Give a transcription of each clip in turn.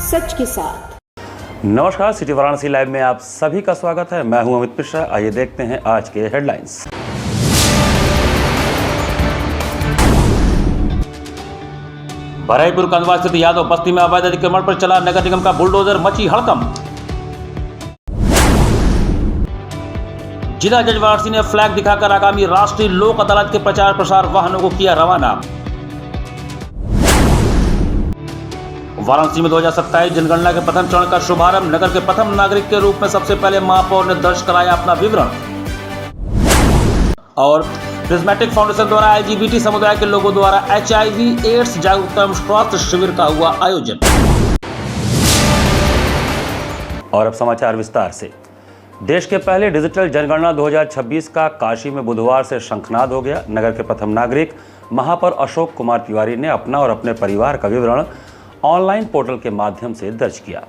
सच के साथ। नमस्कार, सिटी वाराणसी लाइव में आप सभी का स्वागत है। मैं हूं अमित मिश्रा। आइए देखते हैं आज के हेडलाइंस। बरईपुर कंधवा स्थित यादव बस्ती में अवैध अतिक्रमण पर चला नगर निगम का बुलडोजर, मची हड़कंप। जिला जज वाराणसी ने फ्लैग दिखाकर आगामी राष्ट्रीय लोक अदालत के प्रचार प्रसार वाहनों को किया रवाना। वाराणसी में 2027 जनगणना के प्रथम चरण का शुभारंभ। नगर के प्रथम नागरिक के रूप में सबसे पहले महापौर ने दर्ज कराया अपना विवरण। और प्रिज्मेटिक फाउंडेशन द्वारा LGBT समुदाय के लोगों द्वारा HIV एड्स जागरूकता एवं स्वास्थ्य शिविर का हुआ आयोजन। और अब समाचार विस्तार से। देश के पहले डिजिटल जनगणना 2026 का काशी में बुधवार से शंखनाद हो गया। नगर के प्रथम नागरिक महापौर अशोक कुमार तिवारी ने अपना और अपने परिवार का विवरण ऑनलाइन पोर्टल के माध्यम से दर्ज किया।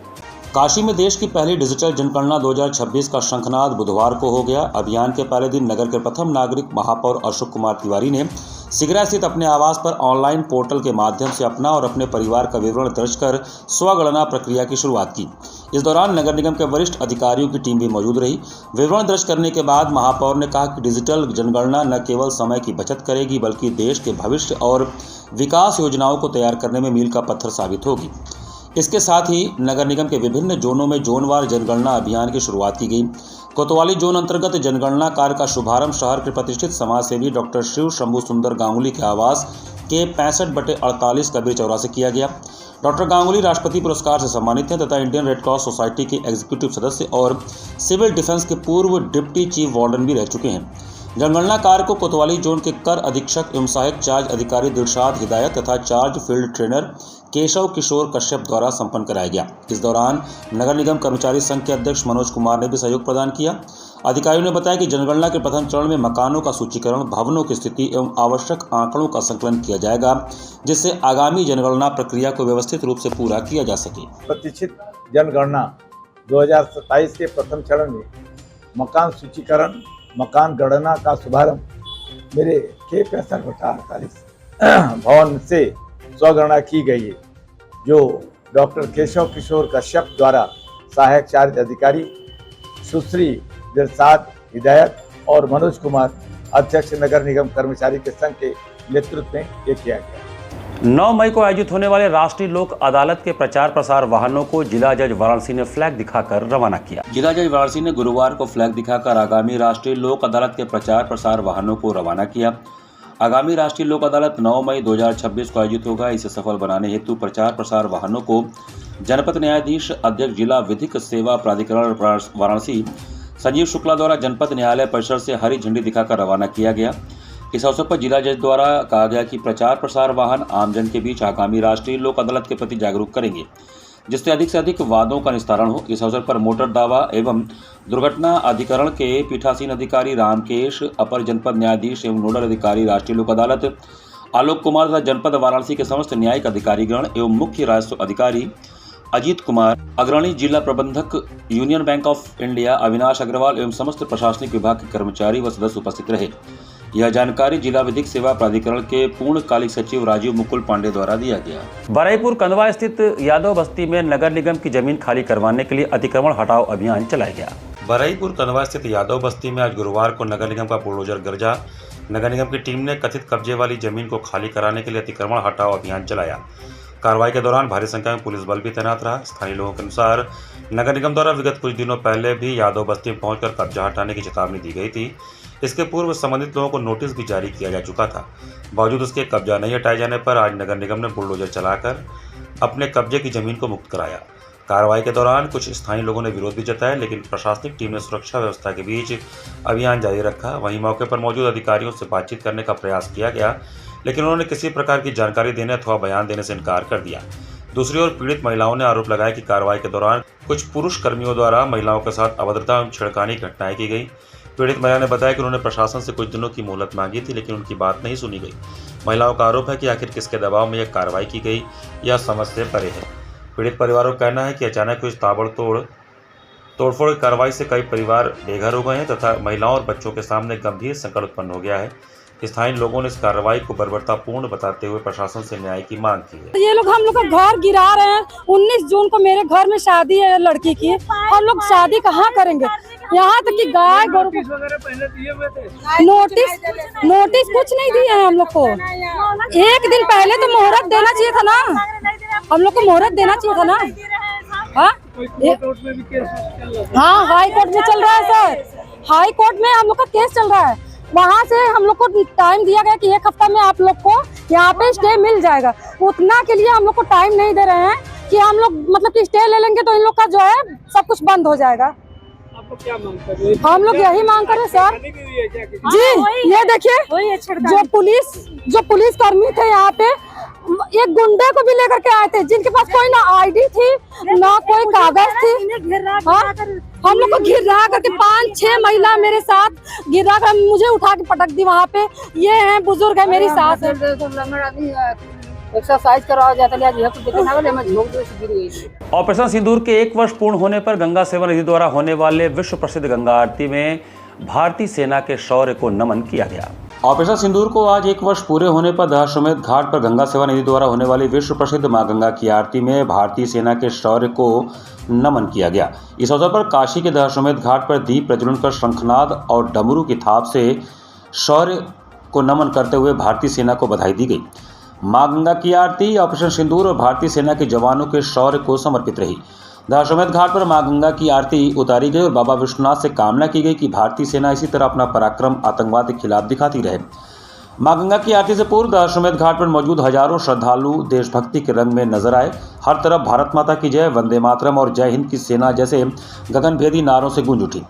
काशी में देश की पहली डिजिटल जनगणना 2026 का शंखनाद बुधवार को हो गया। अभियान के पहले दिन नगर के प्रथम नागरिक महापौर अशोक कुमार तिवारी ने सिगरा स्थित अपने आवास पर ऑनलाइन पोर्टल के माध्यम से अपना और अपने परिवार का विवरण दर्ज कर स्वगणना प्रक्रिया की शुरुआत की। इस दौरान नगर निगम के वरिष्ठ अधिकारियों की टीम भी मौजूद रही। विवरण दर्ज करने के बाद महापौर ने कहा कि डिजिटल जनगणना न केवल समय की बचत करेगी बल्कि देश के भविष्य और विकास योजनाओं को तैयार करने में मील का पत्थर साबित होगी। इसके साथ ही नगर निगम के विभिन्न जोनों में जोनवार जनगणना अभियान की शुरुआत की गई। कोतवाली जोन अंतर्गत जनगणना कार्य का शुभारंभ शहर के प्रतिष्ठित समाजसेवी डॉक्टर शिव शंभू सुंदर गांगुली के आवास के 65/48 कबीर चौरा से किया गया। डॉक्टर गांगुली राष्ट्रपति पुरस्कार से सम्मानित हैं तथा इंडियन रेड क्रॉस सोसाइटी के एग्जीक्यूटिव सदस्य और सिविल डिफेंस के पूर्व डिप्टी चीफ वार्डन भी रह चुके हैं। जनगणना कार्य को कोतवाली जोन के कर अधीक्षक एवं सहायक चार्ज अधिकारी दिलशाद हिदायत तथा चार्ज फील्ड ट्रेनर केशव किशोर कश्यप द्वारा संपन्न कराया गया। इस दौरान नगर निगम कर्मचारी संघ के अध्यक्ष मनोज कुमार ने भी सहयोग प्रदान किया। अधिकारियों ने बताया कि जनगणना के प्रथम चरण में मकानों का सूचीकरण, भवनों की स्थिति एवं आवश्यक आंकड़ों का संकलन किया जाएगा, जिससे आगामी जनगणना प्रक्रिया को व्यवस्थित रूप से पूरा किया जा सके। प्रतीक्षित जनगणना 2027 के प्रथम चरण में मकान सूचीकरण, मकान गणना का शुभारंभ मेरे के 65/48 भवन से स्वगणना की गई है, जो डॉक्टर केशव किशोर कश्यप द्वारा सहायक चार्ज अधिकारी सुश्री दिलशाद हिदायत और मनोज कुमार अध्यक्ष नगर निगम कर्मचारी के संघ के नेतृत्व में ये किया गया। 9 मई को आयोजित होने वाले राष्ट्रीय लोक अदालत के प्रचार प्रसार वाहनों को जिला जज वाराणसी ने फ्लैग दिखाकर रवाना किया। जिला जज वाराणसी ने गुरुवार को फ्लैग दिखाकर आगामी राष्ट्रीय लोक अदालत के प्रचार प्रसार वाहनों को रवाना किया। आगामी राष्ट्रीय लोक अदालत 9 मई 2026 को आयोजित होगा। इसे सफल बनाने हेतु प्रचार प्रसार वाहनों को जनपद न्यायाधीश अध्यक्ष जिला विधिक सेवा प्राधिकरण वाराणसी संजीव शुक्ला द्वारा जनपद न्यायालय परिसर से हरी झंडी दिखाकर रवाना किया गया। इस अवसर पर जिला जज द्वारा कहा गया कि प्रचार प्रसार वाहन आमजन के बीच आगामी राष्ट्रीय लोक अदालत के प्रति जागरूक करेंगे, जिससे अधिक से अधिक वादों का निस्तारण हो। इस अवसर पर मोटर दावा एवं दुर्घटना अधिकरण के पीठासीन अधिकारी रामकेश, अपर जनपद न्यायाधीश एवं नोडल अधिकारी राष्ट्रीय लोक अदालत आलोक कुमार तथा जनपद वाराणसी के समस्त न्यायिक अधिकारीगण एवं मुख्य राजस्व अधिकारी अजीत कुमार, अग्रणी जिला प्रबंधक Union Bank of India Avinash Agarwal एवं समस्त प्रशासनिक विभाग के कर्मचारी व सदस्य उपस्थित रहे। यह जानकारी जिला विधिक सेवा प्राधिकरण के पूर्णकालिक सचिव राजीव मुकुल पांडे द्वारा दिया गया। बरईपुर कंधवा स्थित यादव बस्ती में नगर निगम की जमीन खाली करवाने के लिए अतिक्रमण हटाओ अभियान चलाया गया। बरईपुर कंधवा स्थित यादव बस्ती में आज गुरुवार को नगर निगम का बुलडोजर गरजा। नगर निगम की टीम ने कथित कब्जे वाली जमीन को खाली कराने के लिए अतिक्रमण हटाओ अभियान चलाया। कार्रवाई के दौरान भारी संख्या में पुलिस बल भी तैनात रहा। स्थानीय लोगों के अनुसार नगर निगम द्वारा विगत कुछ दिनों पहले भी यादव बस्ती में पहुंचकर कब्जा हटाने की चेतावनी दी गई थी। इसके पूर्व संबंधित लोगों को नोटिस भी जारी किया जा चुका था। बावजूद उसके कब्जा नहीं हटाए जाने पर आज नगर निगम ने बुलडोजर चलाकर अपने कब्जे की जमीन को मुक्त कराया। कार्रवाई के दौरान कुछ स्थानीय लोगों ने विरोध भी जताया, लेकिन प्रशासनिक टीम ने सुरक्षा व्यवस्था के बीच अभियान जारी रखा। वहीं मौके पर मौजूद अधिकारियों से बातचीत करने का प्रयास किया गया, लेकिन उन्होंने किसी प्रकार की जानकारी देने अथवा बयान देने से इनकार कर दिया। दूसरी ओर पीड़ित महिलाओं ने आरोप लगाया कि कार्रवाई के दौरान कुछ पुरुष कर्मियों द्वारा महिलाओं के साथ अभद्रता एवं छेड़खानी की घटनाएं की गई। पीड़ित महिला ने बताया कि उन्होंने प्रशासन से कुछ दिनों की मोहलत मांगी थी, लेकिन उनकी बात नहीं सुनी गई। महिलाओं का आरोप है कि आखिर किसके दबाव में यह कार्रवाई की गई, यह समझ से परे है। पीड़ित परिवारों का कहना है कि अचानक हुई तोड़फोड़ की कार्रवाई से कई परिवार बेघर हो गए हैं तथा महिलाओं और बच्चों के सामने गंभीर संकट उत्पन्न हो गया है। स्थानीय लोगों ने इस कार्रवाई को बर्बरतापूर्ण बताते हुए प्रशासन से न्याय की मांग की है। ये लोग हम लोग का घर गिरा रहे हैं। 19 जून को मेरे घर में शादी है लड़की की। हम लोग शादी कहाँ करेंगे? यहाँ तक कि गाय गोरू पहले दिए हुए थे। नोटिस कुछ नहीं दिए हैं हम लोग को। एक दिन पहले तो मुहूर्त देना चाहिए था ना। हम लोग को मुहूर्त देना चाहिए था ना। हाँ, हाँ, हाई कोर्ट में चल रहा है सर। हाई कोर्ट में हम लोग का केस चल रहा है। वहाँ से हम लोग को टाइम दिया गया कि 1 हफ्ता में आप लोग को यहाँ पे स्टे मिल जाएगा। उतना के लिए हम लोग को टाइम नहीं दे रहे हैं कि हम लोग मतलब कि स्टे ले लेंगे तो इन लोग का जो है सब कुछ बंद हो जाएगा। आपको क्या मांग कर रहे हैं? हम लोग यही मांग कर रहे हैं सर जी। ये देखिए जो पुलिस कर्मी थे यहाँ पे, एक गुंडे को भी लेकर के आए थे जिनके पास कोई ना आईडी थी ना कोई कागज थी। हाँ? हम लोग को घिरा करके 5-6 महिला मेरे साथ घिरा कर मुझे उठा के पटक दी वहाँ पे। ये हैं बुजुर्ग है, मेरी सास है। एक्सरसाइज करवाया जाता है। ऑपरेशन सिंदूर के 1 वर्ष पूर्ण होने पर गंगा सेवा निधि द्वारा होने वाले विश्व प्रसिद्ध गंगा आरती में भारतीय सेना के शौर्य को नमन किया गया। ऑपरेशन सिंदूर को आज 1 वर्ष पूरे होने पर दशाश्वमेध घाट पर गंगा सेवा निधि द्वारा होने वाली विश्व प्रसिद्ध मां गंगा की आरती में भारतीय सेना के शौर्य को नमन किया गया। इस अवसर पर काशी के दशाश्वमेध घाट पर दीप प्रज्वलन कर शंखनाद और डमरू की थाप से शौर्य को नमन करते हुए भारतीय सेना को बधाई दी गई। मां गंगा की आरती ऑपरेशन सिंदूर और भारतीय सेना के जवानों के शौर्य को समर्पित रही। दशाश्वमेध घाट पर मां गंगा की आरती उतारी गई और बाबा विश्वनाथ से कामना की गई कि भारतीय सेना इसी तरह अपना पराक्रम आतंकवाद के खिलाफ दिखाती रहे। मां गंगा की आरती से पूर्व दशाश्वमेध घाट पर मौजूद हजारों श्रद्धालु देशभक्ति के रंग में नजर आए। हर तरफ भारत माता की जय, वंदे मातरम और जय हिंद की सेना जैसे गगनभेदी नारों से गूंज उठी।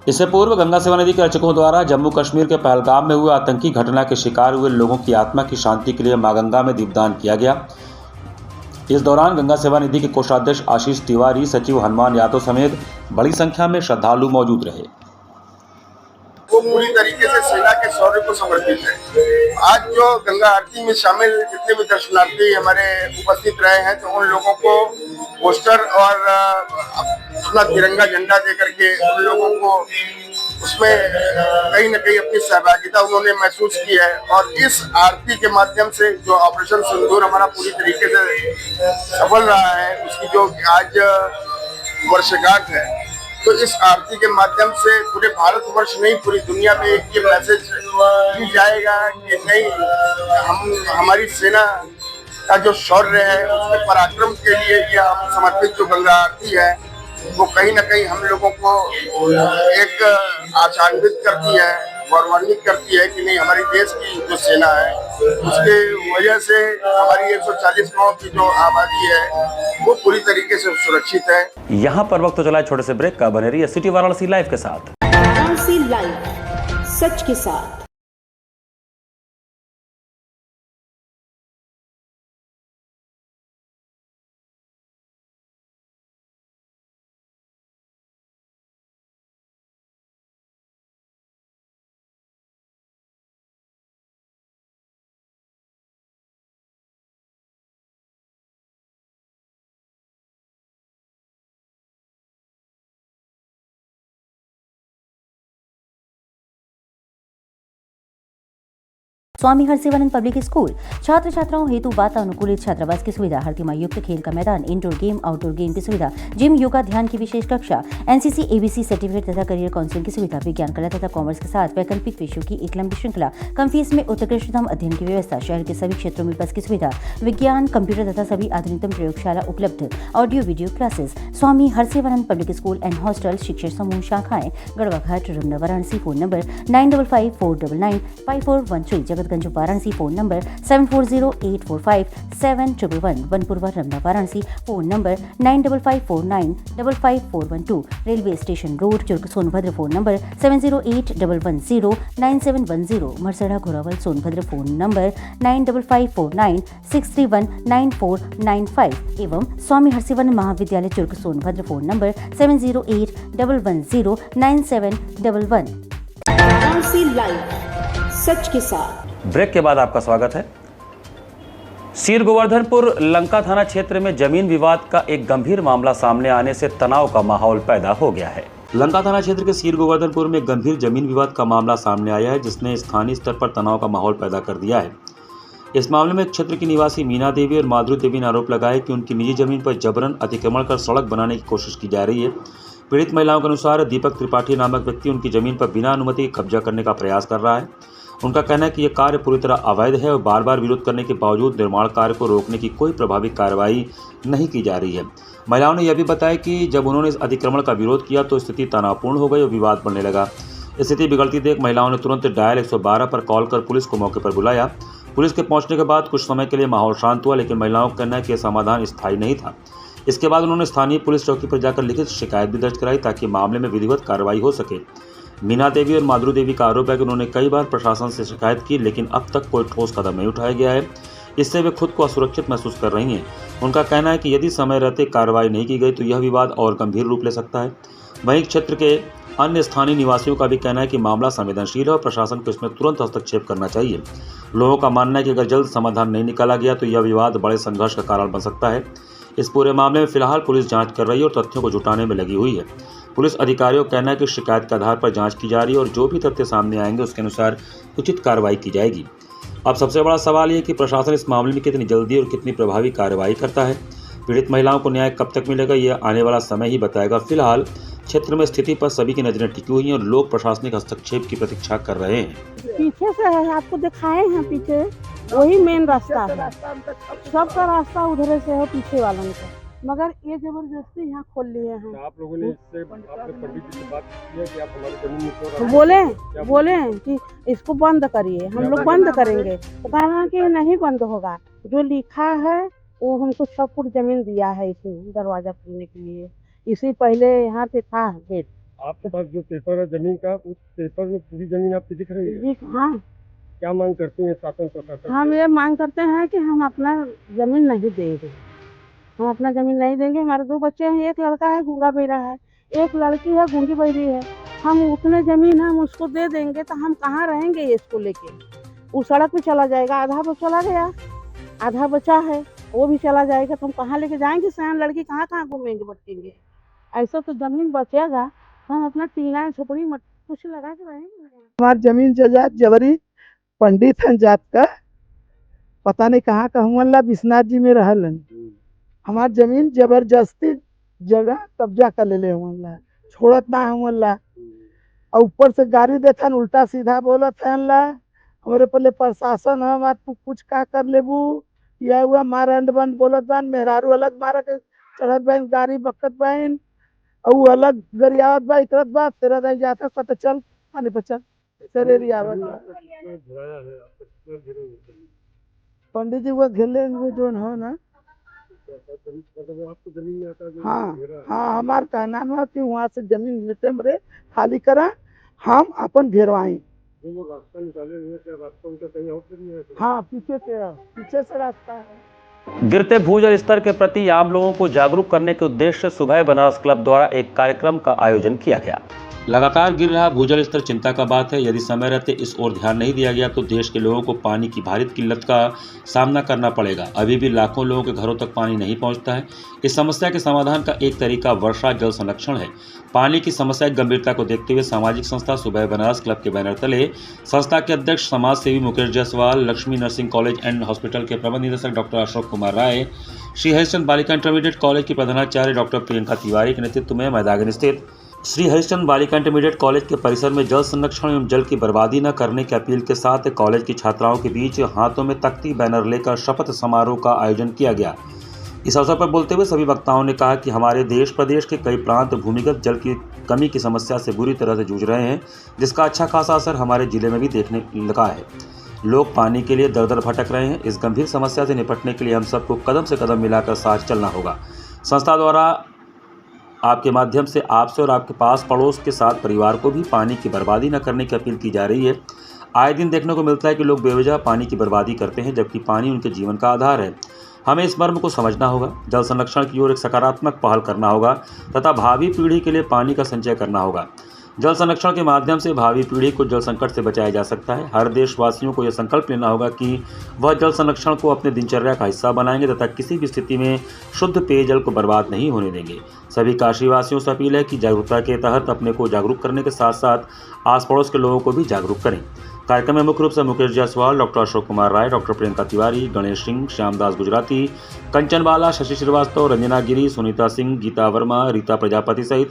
इससे पूर्व गंगा सेवा निधि के रचकों द्वारा जम्मू कश्मीर के पहलगाम में हुए आतंकी घटना के शिकार हुए लोगों की आत्मा की शांति के लिए मां गंगा में दीपदान किया गया। इस दौरान गंगा सेवा निधि के कोषाध्यक्ष आशीष तिवारी, सचिव हनुमान यादव समेत बड़ी संख्या में श्रद्धालु मौजूद रहे। वो पूरी तरीके से सेना के शौर्य को समर्पित है। आज जो गंगा आरती में शामिल जितने भी दर्शनार्थी हमारे उपस्थित रहे हैं, तो उन लोगों को पोस्टर और अपना तिरंगा झंडा दे करके उन लोगों को उसमें कहीं न कहीं अपनी सहभागिता उन्होंने महसूस की है। और इस आरती के माध्यम से जो ऑपरेशन सिंदूर हमारा पूरी तरीके से सफल रहा है, उसकी जो आज वर्षगांठ है, तो इस आरती के माध्यम से पूरे भारतवर्ष नहीं पूरी दुनिया में ये मैसेज दी जाएगा कि नहीं, हमारी सेना का जो शौर्य है, उसके पराक्रम के लिए ये हम समर्पित जो गंगा आरती है, वो कहीं ना कहीं हम लोगों को एक आशान्वित करती है, गौरवान्वित करती है कि नहीं, हमारी देश की जो सेना है उसके वजह से हमारी 140 करोड़ की जो आबादी है वो पूरी तरीके से सुरक्षित है। यहाँ पर वक्त तो चला छोटे से ब्रेक का। बने रहिए सिटी वाराणसी लाइव के साथ। वाराणसी लाइव, सच के साथ। स्वामी हरसिवानंद पब्लिक स्कूल छात्र छात्राओं हेतु वातानुकूलित छात्रावास की सुविधा, हर तिमाही युक्त खेल का मैदान, इंडोर गेम आउटडोर गेम की सुविधा, जिम, योगा, ध्यान की विशेष कक्षा, एनसीसी एबीसी सर्टिफिकेट तथा करियर काउंसलिंग की सुविधा, विज्ञान कला तथा कॉमर्स के साथ वैकल्पिक विषयों की एक लंबी श्रृंखला, कम फीस में उत्कृष्टतम अध्ययन की व्यवस्था, शहर के सभी क्षेत्रों में बस की सुविधा, विज्ञान, कंप्यूटर तथा सभी आधुनिकतम प्रयोगशाला उपलब्ध, audio video classes. Swami Harsivanand public school and hostel, शिक्षण समूह शाखाएं Garhwa Ghat, Ramna, Varanasi. Phone number 9554995413, Jagatganj Varanasi. Phone number 7408457111, Banpurwa, Ramna, Varanasi. Phone number 9554955412, railway station road, Churk, Sonbhadra. Phone number 7081109710, Marsara, Ghorawal, Sonbhadra. Phone number 954963199495 एवं स्वामी हरसिवानंद महाविद्यालय, Churk, Sonbhadra. Phone number 7081109711। Varanasi live, सच के साथ। ब्रेक के बाद आपका स्वागत है। सीर गोवर्धनपुर लंका थाना क्षेत्र में जमीन विवाद का एक गंभीर मामला सामने आने से तनाव का माहौल पैदा हो गया है। लंका थाना क्षेत्र के सीर गोवर्धनपुर में गंभीर जमीन विवाद का मामला सामने आया है, जिसने स्थानीय स्तर पर तनाव का माहौल पैदा कर दिया है। इस मामले में क्षेत्र की निवासी मीना देवी और माधुरी देवी ने आरोप लगाया कि उनकी निजी जमीन पर जबरन अतिक्रमण कर सड़क बनाने की कोशिश की जा रही है। पीड़ित महिलाओं के अनुसार दीपक त्रिपाठी नामक व्यक्ति उनकी जमीन पर बिना अनुमति कब्जा करने का प्रयास कर रहा है। उनका कहना है कि यह कार्य पूरी तरह अवैध है और बार बार विरोध करने के बावजूद निर्माण कार्य को रोकने की कोई प्रभावी कार्रवाई नहीं की जा रही है। महिलाओं ने यह भी बताया कि जब उन्होंने इस अतिक्रमण का विरोध किया तो स्थिति तनावपूर्ण हो गई और विवाद बढ़ने लगा। स्थिति बिगड़ती देख महिलाओं ने तुरंत डायल 112 पर कॉल कर पुलिस को मौके पर बुलाया। पुलिस के पहुंचने के बाद कुछ समय के लिए माहौल शांत हुआ, लेकिन महिलाओं का कहना है कि यह समाधान स्थायी नहीं था। इसके बाद उन्होंने स्थानीय पुलिस चौकी पर जाकर लिखित शिकायत भी दर्ज कराई ताकि मामले में विधिवत कार्रवाई हो सके। मीना देवी और माधुरी देवी का आरोप है कि उन्होंने कई बार प्रशासन से शिकायत की, लेकिन अब तक कोई ठोस कदम नहीं उठाया गया है। इससे वे खुद को असुरक्षित महसूस कर रही हैं। उनका कहना है कि यदि समय रहते कार्रवाई नहीं की गई तो यह विवाद और गंभीर रूप ले सकता है। वहीं क्षेत्र के अन्य स्थानीय निवासियों का भी कहना है कि मामला संवेदनशील है और प्रशासन को इसमें तुरंत हस्तक्षेप करना चाहिए। लोगों का मानना है कि अगर जल्द समाधान नहीं निकाला गया तो यह विवाद बड़े संघर्ष का कारण बन सकता है। इस पूरे मामले में फिलहाल पुलिस जांच कर रही है और तथ्यों को जुटाने में लगी हुई है। पुलिस अधिकारियों का कहना है कि शिकायत के आधार पर जांच की जा रही है और जो भी तथ्य सामने आएंगे उसके अनुसार उचित कार्रवाई की जाएगी। अब सबसे बड़ा सवाल ये कि प्रशासन इस मामले में कितनी जल्दी और कितनी प्रभावी कार्रवाई करता है। पीड़ित महिलाओं को न्याय कब तक मिलेगा, यह आने वाला समय ही बताएगा। फिलहाल क्षेत्र में स्थिति पर सभी की नजरें टिकी हुई हैं और लोग प्रशासनिक हस्तक्षेप की प्रतीक्षा कर रहे हैं। पीछे से है, आपको दिखाए हैं पीछे, वही मेन रास्ता है। सबका रास्ता उधर से है पीछे वालों का, मगर ये जबरदस्ती यहाँ खोल लिए हैं। आप लोगों ने इससे आपने पंडित जी से बात किया कि आप हमारी जमीन में क्यों बोले कि इसको बंद करिए, हम लोग बंद करेंगे। तो कहा कि नहीं बंद होगा, जो लिखा है वो हमको 6 फुट जमीन दिया है इसमें दरवाजा खोलने के लिए। इसी पहले यहाँ पे था गेट। आपके पास जो पेपर है जमीन का, उस पेपर में पूरी जमीन आपकी दिख रही है? हाँ। क्या मांग करते हैं शासन प्रशासन? हम ये मांग करते हैं कि हम अपना जमीन नहीं देंगे, हम अपना जमीन नहीं देंगे। हमारे 2 बच्चे हैं, एक लड़का है गूंगा बहरा है, एक लड़की है गूंगी बहरी है। हम उतने जमीन हम उसको दे देंगे तो हम कहाँ रहेंगे ये इसको लेके? वो सड़क पे चला जाएगा, आधा वो चला गया, आधा बचा है वो भी चला जाएगा, तो हम कहाँ लेके जाएंगे? सयान लड़की कहाँ कहाँ घूमेंगे भटकेंगे? ऐसा तो जमीन बचेगा तो हम अपना टीना झोपड़ी कुछ लगा के रहेंगे। हमारी जमीन जायदाद जबरी पंडित हैं जात का, पता नहीं कहाँ का हुआ, विश्वनाथ जी में रहलन। हमारी जमीन जबरदस्ती जगह कब्जा कर ले हुआ, छोड़त ना हुआ। और ऊपर से गाड़ी देखा उल्टा सीधा बोलत है। हमारे पहले प्रशासन है, हमारे तू कुछ का कर लेबू, यह हुआ मारा बंद बोलत बान, मेहरारू अलग मारा के चढ़त बहन, गाड़ी बकत बहन और अलग गरियावत बा, इतरत बा, तेरा रह जाता पता चल पानी पर चल पंडित जी वो घेले जो हो ना। हाँ हाँ, हमारा कहना है कि वहाँ से जमीन लेते मरे खाली करा, हम अपन घेरवाई। रास्ता निकाले हुए रास्ता उनका कहीं और नहीं है? हाँ, पीछे से रास्ता है। गिरते भूजल स्तर के प्रति आम लोगों को जागरूक करने के उद्देश्य से सुबह बनारस क्लब द्वारा एक कार्यक्रम का आयोजन किया गया। लगातार गिर रहा भूजल स्तर चिंता का बात है। यदि समय रहते इस ओर ध्यान नहीं दिया गया तो देश के लोगों को पानी की भारी किल्लत का सामना करना पड़ेगा। अभी भी लाखों लोगों के घरों तक पानी नहीं पहुंचता है। इस समस्या के समाधान का एक तरीका वर्षा जल संरक्षण है। पानी की समस्या की गंभीरता को देखते हुए सामाजिक संस्था सुबह बनारस क्लब के बैनर तले संस्था के अध्यक्ष समाज सेवी Mukesh Jaiswal, Lakshmi nursing college and hospital के प्रबंध निदेशक डॉक्टर अशोक कुमार राय, श्री हरिश्चंद्र बालिका इंटरमीडिएट कॉलेज की प्रधानाचार्य डॉक्टर प्रियंका तिवारी के नेतृत्व में मैदान स्थित श्री हरिश्चंद्र बालिका इंटरमीडिएट कॉलेज के परिसर में जल संरक्षण एवं जल की बर्बादी न करने की अपील के साथ कॉलेज की छात्राओं के बीच हाथों में तख्ती बैनर लेकर शपथ समारोह का आयोजन किया गया। इस अवसर पर बोलते हुए सभी वक्ताओं ने कहा कि हमारे देश प्रदेश के कई प्रांत भूमिगत जल की कमी की समस्या से बुरी तरह से जूझ रहे हैं, जिसका अच्छा खासा असर हमारे जिले में भी देखने लगा है। लोग पानी के लिए दर दर भटक रहे हैं। इस गंभीर समस्या से निपटने के लिए हम सबको कदम से कदम मिलाकर साथ चलना होगा। संस्था द्वारा आपके माध्यम से आपसे और आपके पास पड़ोस के साथ परिवार को भी पानी की बर्बादी न करने की अपील की जा रही है। आए दिन देखने को मिलता है कि लोग बेवजह पानी की बर्बादी करते हैं, जबकि पानी उनके जीवन का आधार है। हमें इस मर्म को समझना होगा, जल संरक्षण की ओर एक सकारात्मक पहल करना होगा तथा भावी पीढ़ी के लिए पानी का संचय करना होगा। जल संरक्षण के माध्यम से भावी पीढ़ी को जल संकट से बचाया जा सकता है। हर देशवासियों को यह संकल्प लेना होगा कि वह जल संरक्षण को अपने दिनचर्या का हिस्सा बनाएंगे तथा किसी भी स्थिति में शुद्ध पेयजल को बर्बाद नहीं होने देंगे। सभी काशीवासियों से अपील है कि जागरूकता के तहत अपने को जागरूक करने के साथ साथ आस पड़ोस के लोगों को भी जागरूक करें। कार्यक्रम में मुख्य रूप से मुकेश जायसवाल, डॉक्टर अशोक कुमार राय, डॉक्टर प्रियंका तिवारी, गणेश सिंह, श्यामदास गुजराती, कंचन बाला, शशि श्रीवास्तव, रंजना गिरी, सुनीता सिंह, गीता वर्मा, रीता प्रजापति सहित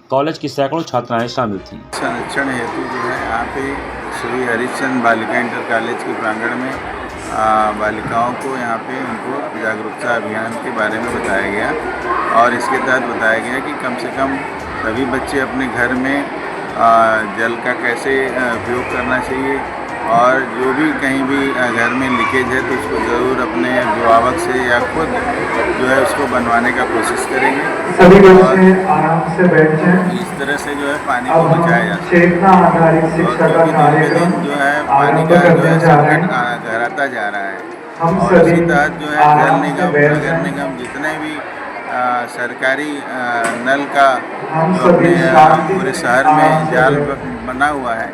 कॉलेज की सैकड़ों छात्राएं शामिल थीं। संरक्षण हेतु जो है यहाँ पे श्री हरिश्चंद्र बालिका इंटर कॉलेज के प्रांगण में बालिकाओं को यहाँ पे उनको जागरूकता अभियान के बारे में बताया गया और इसके तहत बताया गया कि कम से कम सभी बच्चे अपने घर में जल का कैसे उपयोग करना चाहिए और जो भी कहीं भी घर में लीकेज है तो उसको ज़रूर अपने अभिभावक से या खुद जो है उसको बनवाने का कोशिश करेंगे। सभी बच्चे आराम से बैठ जाएं। इस तरह से जो है पानी को बचाया जा सकता है। चेतना आधारित शिक्षा का कार्यक्रम जो है पानी का जो है संकट गहराता जा रहा है हम और सभी इसी तहत जो है जल निगम, नगर निगम जितने भी सरकारी नल का जो अपने पूरे शहर में जाल बना हुआ है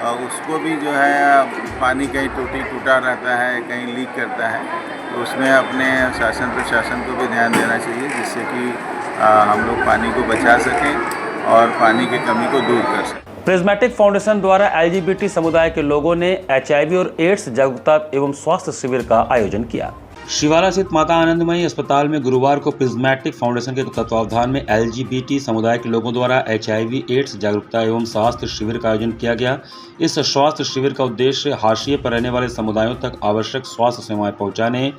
और उसको भी जो है पानी कहीं टूटा रहता है, कहीं लीक करता है, तो उसमें अपने शासन प्रशासन को भी ध्यान देना चाहिए जिससे कि हम लोग पानी को बचा सकें और पानी की कमी को दूर कर सकें। प्रिज्मेटिक फाउंडेशन द्वारा LGBT समुदाय के लोगों ने HIV और एड्स जागरूकता एवं स्वास्थ्य शिविर का आयोजन किया। शिवाला स्थित माता आनंदमयी अस्पताल में गुरुवार को प्रिज्मेटिक फाउंडेशन के तत्वावधान में LGBT समुदाय के लोगों द्वारा HIV एड्स जागरूकता एवं स्वास्थ्य शिविर का आयोजन किया गया। इस स्वास्थ्य शिविर का उद्देश्य हाशिए पर रहने वाले समुदायों तक आवश्यक स्वास्थ्य सेवाएं पहुंचाने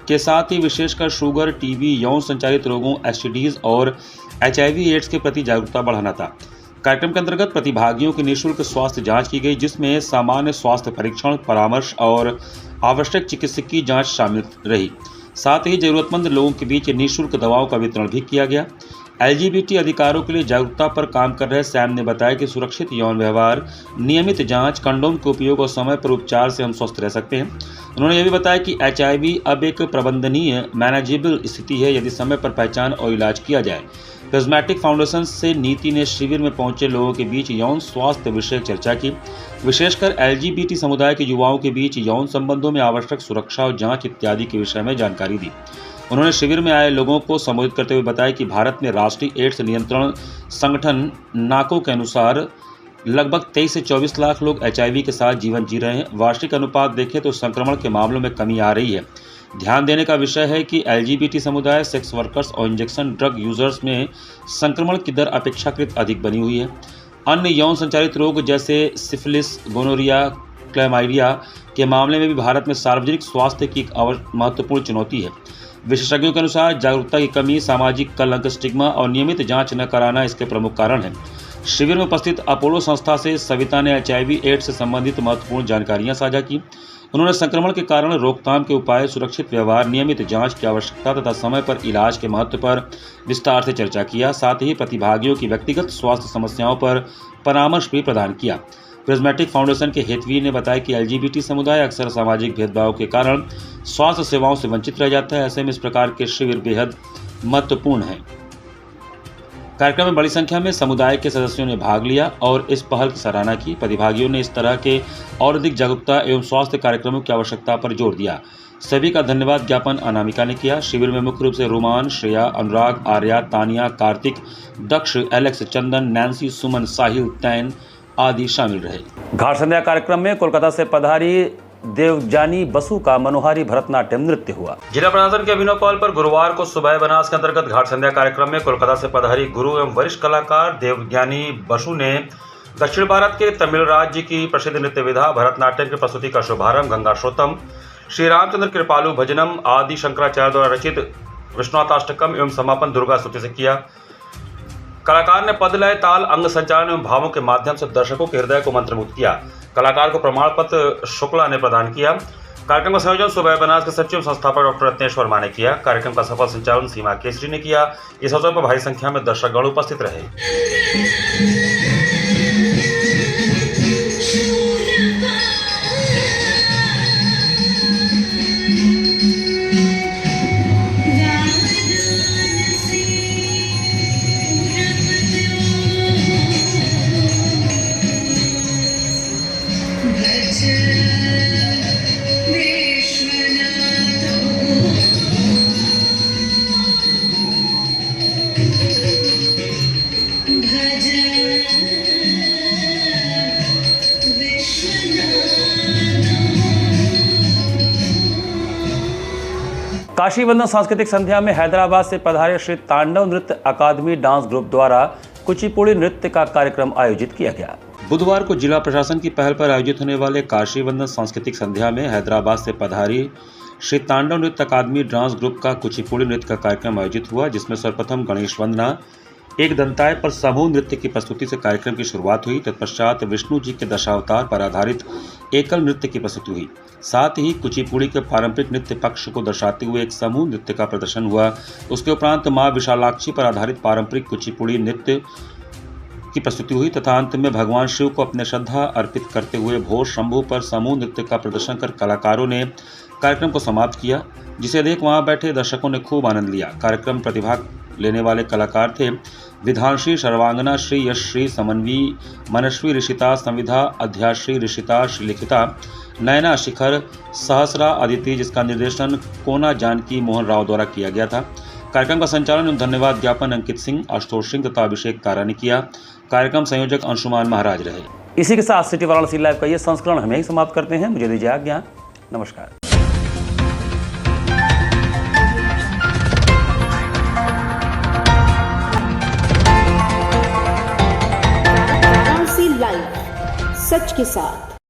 के साथ ही विशेषकर शुगर, टीबी, यौन संचालित रोगों, STDs और HIV एड्स के प्रति जागरूकता बढ़ाना था। कार्यक्रम के अंतर्गत प्रतिभागियों की निःशुल्क स्वास्थ्य जांच की गई जिसमें सामान्य स्वास्थ्य परीक्षण, परामर्श और आवश्यक चिकित्सकीय जांच शामिल रही। साथ ही जरूरतमंद लोगों के बीच निःशुल्क दवाओं का वितरण भी किया गया। LGBT अधिकारों के लिए जागरूकता पर काम कर रहे सैम ने बताया कि सुरक्षित यौन व्यवहार, नियमित जांच, कंडोम के उपयोग और समय पर उपचार से हम स्वस्थ रह सकते हैं। उन्होंने यह भी बताया कि HIV अब एक प्रबंधनीय मैनेजेबल स्थिति है यदि समय पर पहचान और इलाज किया जाए। प्रिज्मेटिक फाउंडेशन से नीति ने शिविर में पहुंचे लोगों के बीच यौन स्वास्थ्य विषय चर्चा की। विशेषकर LGBT समुदाय के युवाओं के बीच यौन संबंधों में आवश्यक सुरक्षा और जांच इत्यादि के विषय में जानकारी दी। उन्होंने शिविर में आए लोगों को संबोधित करते हुए बताया कि भारत में राष्ट्रीय एड्स नियंत्रण संगठन नाको के अनुसार लगभग 23 से 24 लाख लोग HIV के साथ जीवन जी रहे हैं। वार्षिक अनुपात देखें तो संक्रमण के मामलों में कमी आ रही है। ध्यान देने का विषय है कि LGBT समुदाय, सेक्स वर्कर्स और इंजेक्शन ड्रग यूजर्स में संक्रमण की दर अपेक्षाकृत अधिक बनी हुई है। अन्य यौन संचालित रोग जैसे सिफिलिस, गोनोरिया, क्लैमाइडिया के मामले में भी भारत में सार्वजनिक स्वास्थ्य की एक महत्वपूर्ण चुनौती है। विशेषज्ञों के अनुसार जागरूकता की कमी, सामाजिक कलंक, स्टिग्मा और नियमित जांच न कराना इसके प्रमुख कारण हैं। शिविर में उपस्थित अपोलो संस्था से सविता ने HIV एड्स से संबंधित महत्वपूर्ण जानकारियां साझा की। उन्होंने संक्रमण के कारण रोकथाम के उपाय, सुरक्षित व्यवहार, नियमित जांच की आवश्यकता तथा समय पर इलाज के महत्व पर विस्तार से चर्चा किया। साथ ही प्रतिभागियों की व्यक्तिगत स्वास्थ्य समस्याओं पर परामर्श भी प्रदान किया। प्रिज्मेटिक फाउंडेशन के हितवीर ने बताया कि LGBT समुदाय अक्सर सामाजिक भेदभाव के कारण स्वास्थ्य सेवाओं से वंचित रह जाता है। ऐसे में इस प्रकार के शिविर बेहद महत्वपूर्ण हैं। कार्यक्रम में बड़ी संख्या में समुदाय के सदस्यों ने भाग लिया और इस पहल की सराहना की। प्रतिभागियों ने इस तरह के और अधिक जागरूकता एवं स्वास्थ्य कार्यक्रमों की आवश्यकता पर जोर दिया। सभी का धन्यवाद ज्ञापन अनामिका ने किया। शिविर में मुख्य रूप से रोमान, श्रेया, अनुराग, आर्या, तानिया, कार्तिक, दक्ष, एलेक्स, चंदन, नैन्सी, सुमन, साहिल, तैन आदि शामिल रहे। घाट संध्या कार्यक्रम में कोलकाता से पधारी देवजानी बसु का मनोहारी भरतनाट्यम नृत्य हुआ। जिला प्रशासन के अभिनव पहल पर गुरुवार को सुबह बनास के अंतर्गत घाट संध्या कार्यक्रम में कोलकाता से पधारी गुरु एवं वरिष्ठ कलाकार देवज्ञानी बसु ने दक्षिण भारत के तमिल राज्य की प्रसिद्ध नृत्य विधा भरतनाट्यम की प्रस्तुति का शुभारंभ गंगा श्रोतम, श्री रामचंद्र कृपालु भजनम आदि शंकराचार्य द्वारा रचित विष्णुताष्टकम एवं समापन दुर्गा स्तुति से किया। कलाकार ने पद, लय, ताल, अंग संचालन एवं भावों के माध्यम से दर्शकों के हृदय को मंत्रमुग्ध किया। कलाकार को प्रमाण पत्र शुक्ला ने प्रदान किया। कार्यक्रम का संयोजन सुबह बनास के सचिव संस्थापक डॉक्टर रत्नेश वर्मा ने किया। कार्यक्रम का सफल संचालन सीमा केसरी ने किया। इस अवसर पर भारी संख्या में दर्शकगण उपस्थित रहे। काशी वंदन सांस्कृतिक संध्या में हैदराबाद से पधारे श्री तांडव नृत्य अकादमी डांस ग्रुप द्वारा कुचिपुड़ी नृत्य का कार्यक्रम आयोजित किया गया। बुधवार को जिला प्रशासन की पहल पर आयोजित होने वाले काशी वंदन सांस्कृतिक संध्या में हैदराबाद से पधारी श्री तांडव नृत्य अकादमी डांस ग्रुप का कुचिपुड़ी नृत्य का कार्यक्रम आयोजित हुआ, जिसमें सर्वप्रथम गणेश वंदना एक दंताय पर समूह नृत्य की प्रस्तुति से कार्यक्रम की शुरुआत हुई। तत्पश्चात विष्णु जी के दशावतार पर आधारित एकल नृत्य की प्रस्तुति हुई। साथ ही कुचिपुड़ी के पारंपरिक नृत्य पक्ष को दर्शाते हुए एक समूह नृत्य का प्रदर्शन हुआ। उसके उपरांत मां विशालाक्षी पर आधारित पारंपरिक कुचिपुड़ी नृत्य की प्रस्तुति हुई तथा अंत में भगवान शिव को अपने श्रद्धा अर्पित करते हुए भोर शंभू पर समूह नृत्य का प्रदर्शन कर कलाकारों ने कार्यक्रम को समाप्त किया, जिसे देख वहां बैठे दर्शकों ने खूब आनंद लिया। कार्यक्रम प्रतिभाग लेने वाले कलाकार थे विधानश्री सर्वांगना श्री यशश्री समन्वी मनश्वी ऋषिता संविधा अध्याश्री ऋषिता श्रीलिखिता नयना शिखर सहस्रा अदिति, जिसका निर्देशन कोना जानकी मोहन राव द्वारा किया गया था। कार्यक्रम का संचालन एवं धन्यवाद ज्ञापन अंकित सिंह, आशुतोष सिंह तथा अभिषेक तारा ने किया। कार्यक्रम संयोजक अंशुमान महाराज रहे। इसी के साथ सिटी वाराणसी लाइव का ये संस्करण हम यही समाप्त करते हैं। मुझे दीजिए आज्ञा। नमस्कार। लाइव सच के साथ।